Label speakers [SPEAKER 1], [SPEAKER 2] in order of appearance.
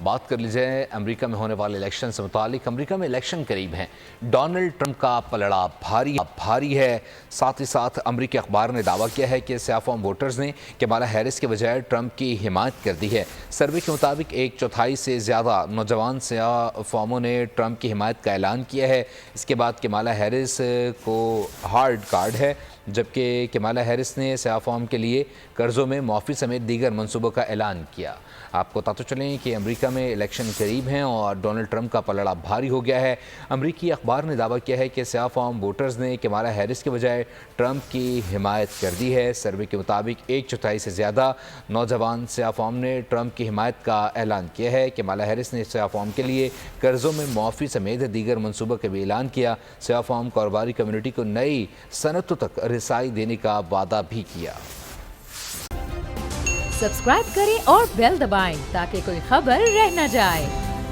[SPEAKER 1] بات کر لی جائے امریکہ میں ہونے والے الیکشن سے متعلق۔ امریکہ میں الیکشن قریب ہیں، ڈونلڈ ٹرمپ کا پلڑا بھاری ہے۔ ساتھ ہی ساتھ امریکی اخبار نے دعویٰ کیا ہے کہ سیاہ فام ووٹرز نے کمالا ہیرس کے بجائے ٹرمپ کی حمایت کر دی ہے۔ سروے کے مطابق 1/4 سے زیادہ نوجوان سیاہ فاموں نے ٹرمپ کی حمایت کا اعلان کیا ہے۔ اس کے بعد کمالا ہیرس کو ہارڈ کارڈ ہے، جبکہ کمالا ہیرس نے سیاہ فام کے لیے قرضوں میں معافی سمیت دیگر منصوبوں کا اعلان کیا۔ آپ کو بتاتے چلیں کہ امریکہ میں الیکشن قریب ہیں اور ڈونلڈ ٹرمپ کا پلڑا بھاری ہو گیا ہے۔ امریکی اخبار نے دعویٰ کیا ہے کہ سیاہ فام ووٹرز نے کمالا ہیرس کے بجائے ٹرمپ کی حمایت کر دی ہے۔ سروے کے مطابق 1/4 سے زیادہ نوجوان سیاہ فام نے ٹرمپ کی حمایت کا اعلان کیا ہے۔ کمالا ہیرس نے سیاہ فام کے لیے قرضوں میں معافی سمیت دیگر منصوبوں کا بھی اعلان کیا۔ سیاہ فام کاروباری کمیونٹی کو نئی صنعتوں تک رسائی دینے کا وعدہ بھی کیا۔
[SPEAKER 2] سبسکرائب کریں اور بیل دبائیں تاکہ کوئی خبر رہ نہ جائے۔